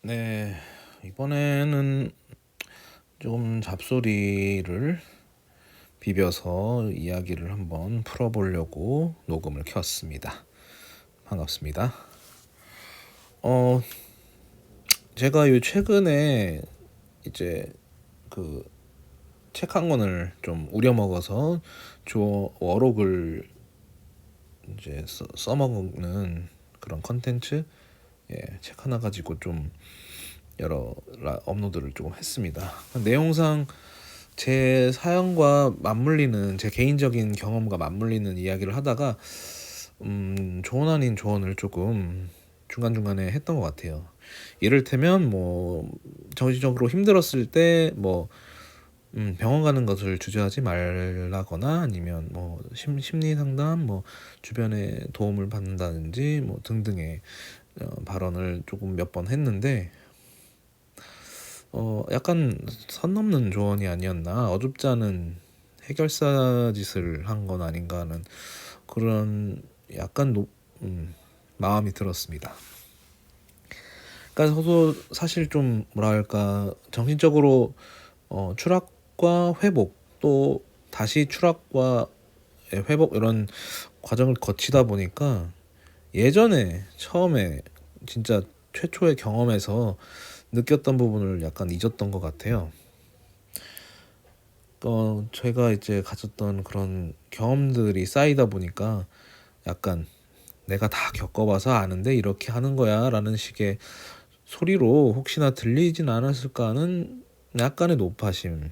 네, 이번에는 좀 잡소리를 비벼서 이야기를 한번 풀어보려고 녹음을 켰습니다. 반갑습니다. 어, 제가 요 최근에 이제 그 책 한 권을 좀 우려먹어서 워록을 이제 써먹는 그런 컨텐츠, 책 하나 가지고 좀 여러 업로드를 조금 했습니다. 내용상 제 사연과 맞물리는, 제 개인적인 경험과 맞물리는 이야기를 하다가 조언 아닌 조언을 조금 중간중간에 했던 것 같아요. 이를테면 뭐 정신적으로 힘들었을 때 뭐 병원 가는 것을 주저하지 말라거나, 아니면 뭐 심리 상담, 뭐 주변에 도움을 받는다든지 뭐 등등의 발언을 조금 몇 번 했는데, 약간 선 넘는 조언이 아니었나, 어줍지 않은 해결사 짓을 한 건 아닌가 하는 그런 약간 마음이 들었습니다. 그러니까 저도 사실 좀 뭐랄까, 정신적으로 추락과 회복, 또 다시 추락과 회복, 이런 과정을 거치다 보니까 예전에 처음에 진짜 최초의 경험에서 느꼈던 부분을 약간 잊었던 것 같아요. 제가 이제 가졌던 그런 경험들이 쌓이다 보니까 약간 내가 다 겪어봐서 아는데 이렇게 하는 거야 라는 식의 소리로 혹시나 들리진 않았을까 하는 약간의 노파심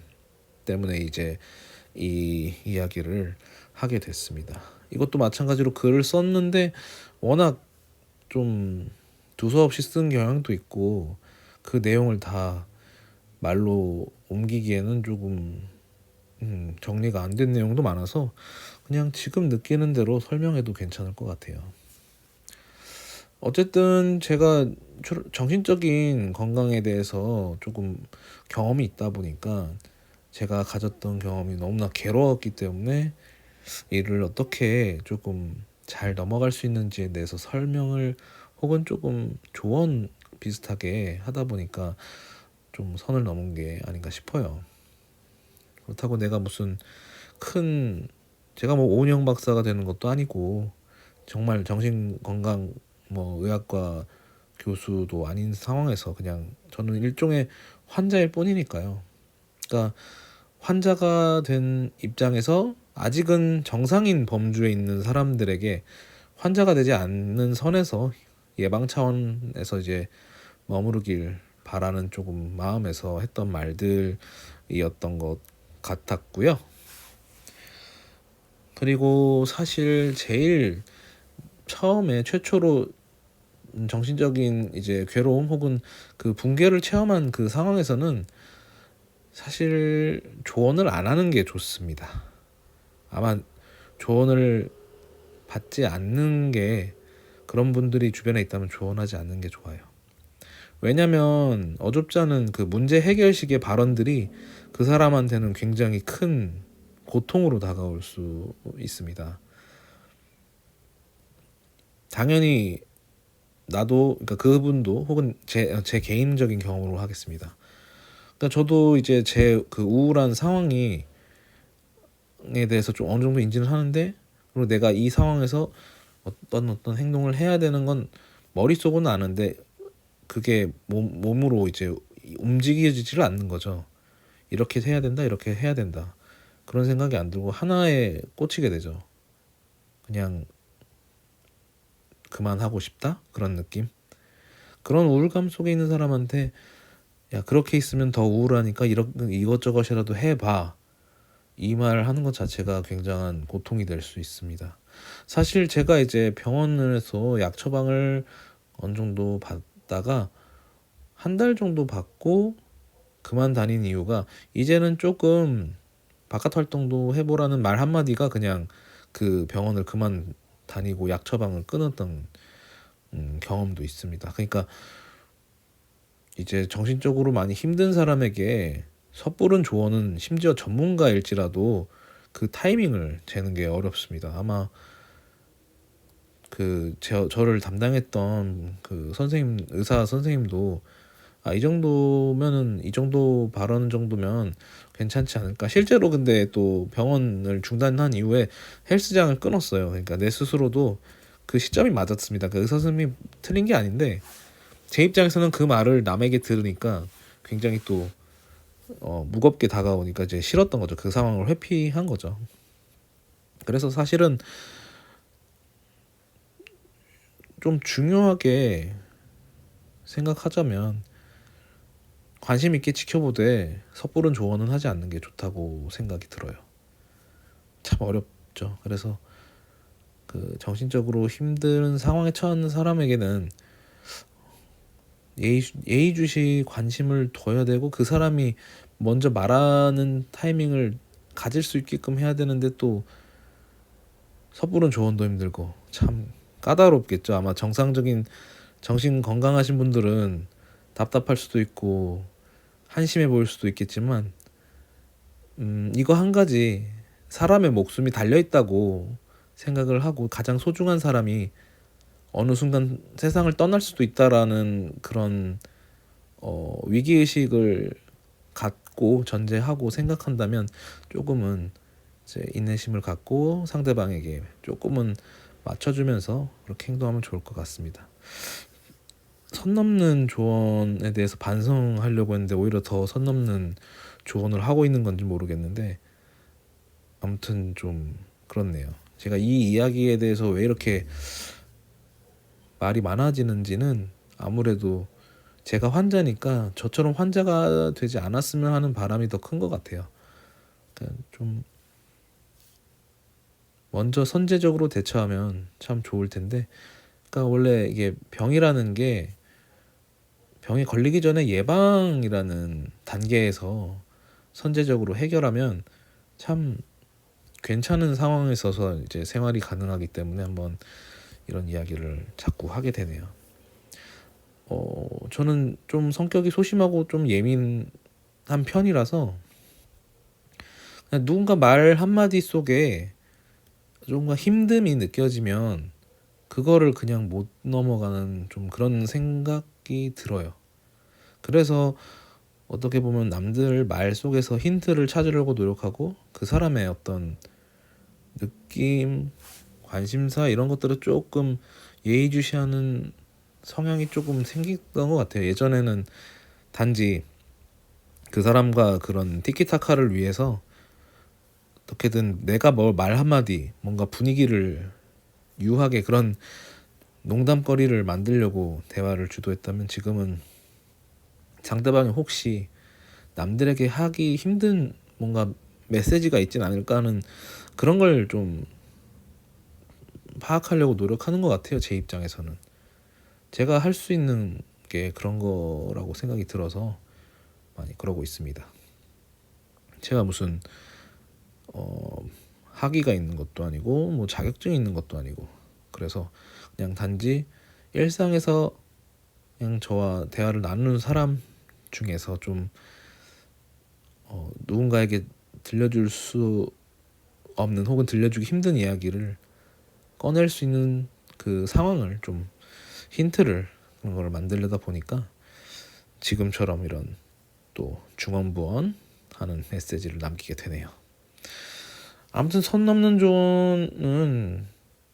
때문에 이제 이 이야기를 하게 됐습니다. 이것도 마찬가지로 글을 썼는데 워낙 좀 두서없이 쓴 경향도 있고, 그 내용을 다 말로 옮기기에는 조금 정리가 안 된 내용도 많아서 그냥 지금 느끼는 대로 설명해도 괜찮을 것 같아요. 어쨌든 제가 정신적인 건강에 대해서 조금 경험이 있다 보니까, 제가 가졌던 경험이 너무나 괴로웠기 때문에 이를 어떻게 조금 잘 넘어갈 수 있는지에 대해서 설명을, 혹은 조금 조언 비슷하게 하다 보니까 좀 선을 넘은 게 아닌가 싶어요. 그렇다고 내가 무슨 큰, 제가 뭐 오은영 박사가 되는 것도 아니고 정말 정신건강 뭐 의학과 교수도 아닌 상황에서 그냥 저는 일종의 환자일 뿐이니까요. 그러니까 환자가 된 입장에서 아직은 정상인 범주에 있는 사람들에게 환자가 되지 않는 선에서 예방 차원에서 이제 머무르길 바라는 조금 마음에서 했던 말들이었던 것 같았고요. 그리고 사실 제일 처음에 최초로 정신적인 이제 괴로움 혹은 그 붕괴를 체험한 그 상황에서는 사실 조언을 안 하는 게 좋습니다. 아마 조언을 받지 않는 게, 그런 분들이 주변에 있다면 조언하지 않는 게 좋아요. 왜냐면 어줍지 않은 그 문제 해결식의 발언들이 그 사람한테는 굉장히 큰 고통으로 다가올 수 있습니다. 당연히 나도, 그러니까 그분도, 혹은 제 개인적인 경험으로 하겠습니다. 그러니까 저도 이제 제 그 우울한 상황에 대해서 좀 어느 정도 인지를 하는데, 그리고 내가 이 상황에서 어떤 행동을 해야 되는 건 머릿속은 아는데 그게 몸으로 이제 움직이지를 않는 거죠. 이렇게 해야 된다, 이렇게 해야 된다, 그런 생각이 안 들고 하나에 꽂히게 되죠. 그냥 그만하고 싶다, 그런 느낌. 그런 우울감 속에 있는 사람한테 야, 그렇게 있으면 더 우울하니까 이것저것이라도 해봐, 이 말을 하는 것 자체가 굉장한 고통이 될 수 있습니다. 사실 제가 이제 병원에서 약 처방을 어느 정도 받다가 한 달 정도 받고 그만 다닌 이유가, 이제는 조금 바깥 활동도 해보라는 말 한마디가 그냥 그 병원을 그만 다니고 약 처방을 끊었던 경험도 있습니다. 그러니까 이제 정신적으로 많이 힘든 사람에게 섣부른 조언은, 심지어 전문가일지라도 그 타이밍을 재는 게 어렵습니다. 아마 저를 담당했던 그 의사 선생님도 이 정도면은 이 정도 발언 정도면 괜찮지 않을까. 실제로 근데 또 병원을 중단한 이후에 헬스장을 끊었어요. 그러니까 내 스스로도 그 시점이 맞았습니다. 그 의사 선생님이 틀린 게 아닌데 제 입장에서는 그 말을 남에게 들으니까 굉장히 또 무겁게 다가오니까 이제 싫었던 거죠. 그 상황을 회피한 거죠. 그래서 사실은 좀 중요하게 생각하자면 관심 있게 지켜보되 섣부른 조언은 하지 않는 게 좋다고 생각이 들어요. 참 어렵죠. 그래서 그 정신적으로 힘든 상황에 처한 사람에게는 예의주시 관심을 둬야 되고 그 사람이 먼저 말하는 타이밍을 가질 수 있게끔 해야 되는데 또 섣부른 조언도 힘들고 참 까다롭겠죠. 아마 정상적인 정신 건강하신 분들은 답답할 수도 있고 한심해 보일 수도 있겠지만 이거 한 가지 사람의 목숨이 달려있다고 생각을 하고 가장 소중한 사람이 어느 순간 세상을 떠날 수도 있다라는 그런 위기의식을 갖고 전제하고 생각한다면 조금은 이제 인내심을 갖고 상대방에게 조금은 맞춰주면서 그렇게 행동하면 좋을 것 같습니다. 선 넘는 조언에 대해서 반성하려고 했는데 오히려 더 선 넘는 조언을 하고 있는 건지 모르겠는데 아무튼 좀 그렇네요. 제가 이 이야기에 대해서 왜 이렇게 말이 많아지는지는 아무래도 제가 환자니까 저처럼 환자가 되지 않았으면 하는 바람이 더 큰 것 같아요. 그러니까 좀 먼저 선제적으로 대처하면 참 좋을 텐데, 그러니까 원래 이게 병이라는 게 병에 걸리기 전에 예방이라는 단계에서 선제적으로 해결하면 참 괜찮은 상황에 있어서 이제 생활이 가능하기 때문에 한번 이런 이야기를 자꾸 하게 되네요. 저는 좀 성격이 소심하고 좀 예민한 편이라서 그냥 누군가 말 한마디 속에 뭔가 힘듦이 느껴지면 그거를 그냥 못 넘어가는 좀 그런 생각이 들어요. 그래서 어떻게 보면 남들 말 속에서 힌트를 찾으려고 노력하고 그 사람의 어떤 느낌, 관심사 이런 것들을 조금 예의주시하는 성향이 조금 생겼던 것 같아요. 예전에는 단지 그 사람과 그런 티키타카를 위해서 어떻게든 내가 뭘 말 한마디 뭔가 분위기를 유하게 그런 농담거리를 만들려고 대화를 주도했다면 지금은 상대방이 혹시 남들에게 하기 힘든 뭔가 메시지가 있진 않을까 하는 그런 걸 좀 파악하려고 노력하는 것 같아요. 제 입장에서는 제가 할 수 있는 게 그런 거라고 생각이 들어서 많이 그러고 있습니다. 제가 무슨 학위가 있는 것도 아니고 뭐 자격증이 있는 것도 아니고 그래서 그냥 단지 일상에서 그냥 저와 대화를 나누는 사람 중에서 좀 누군가에게 들려줄 수 없는 혹은 들려주기 힘든 이야기를 꺼낼 수 있는 그 상황을 좀 힌트를 그런 걸 만들려다 보니까 지금처럼 이런 또 중언부언 하는 메시지를 남기게 되네요. 아무튼 선 넘는 조언은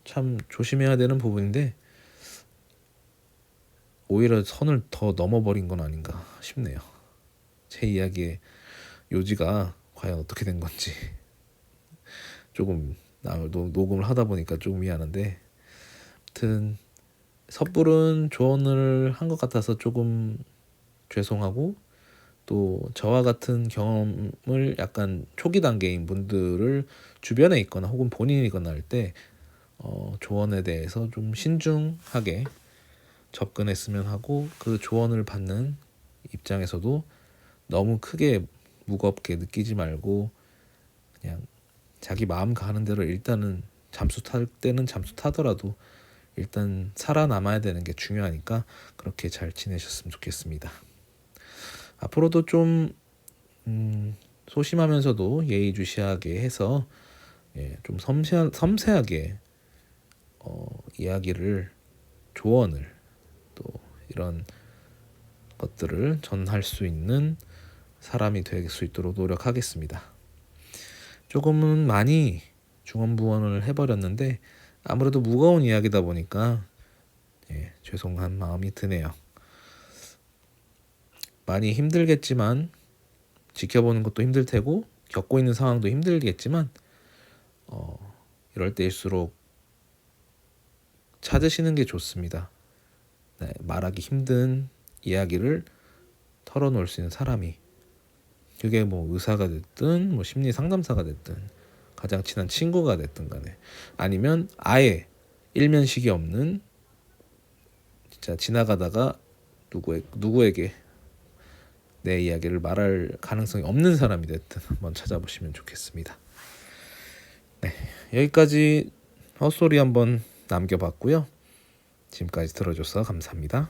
참 조심해야 되는 부분인데 오히려 선을 더 넘어버린 건 아닌가 싶네요. 제 이야기의 요지가 과연 어떻게 된 건지 조금 녹음을 하다 보니까 조금 미안한데 아무튼 섣부른 조언을 한 것 같아서 조금 죄송하고 또 저와 같은 경험을 약간 초기 단계인 분들을 주변에 있거나 혹은 본인이거나 할 때 조언에 대해서 좀 신중하게 접근했으면 하고 그 조언을 받는 입장에서도 너무 크게 무겁게 느끼지 말고 그냥 자기 마음 가는 대로 일단은 잠수 탈 때는 잠수 타더라도 일단 살아남아야 되는 게 중요하니까 그렇게 잘 지내셨으면 좋겠습니다. 앞으로도 좀 소심하면서도 예의주시하게 해서 좀 섬세하게 이야기를 조언을 또 이런 것들을 전할 수 있는 사람이 될 수 있도록 노력하겠습니다. 조금은 많이 중언부언을 해버렸는데 아무래도 무거운 이야기다 보니까 죄송한 마음이 드네요. 많이 힘들겠지만 지켜보는 것도 힘들 테고 겪고 있는 상황도 힘들겠지만 이럴 때일수록 찾으시는 게 좋습니다. 말하기 힘든 이야기를 털어놓을 수 있는 사람이, 그게 뭐 의사가 됐든 뭐 심리 상담사가 됐든 가장 친한 친구가 됐든 간에, 아니면 아예 일면식이 없는 진짜 지나가다가 누구에게 내 이야기를 말할 가능성이 없는 사람이 됐든 한번 찾아보시면 좋겠습니다. 여기까지 헛소리 한번 남겨봤고요. 지금까지 들어줘서 감사합니다.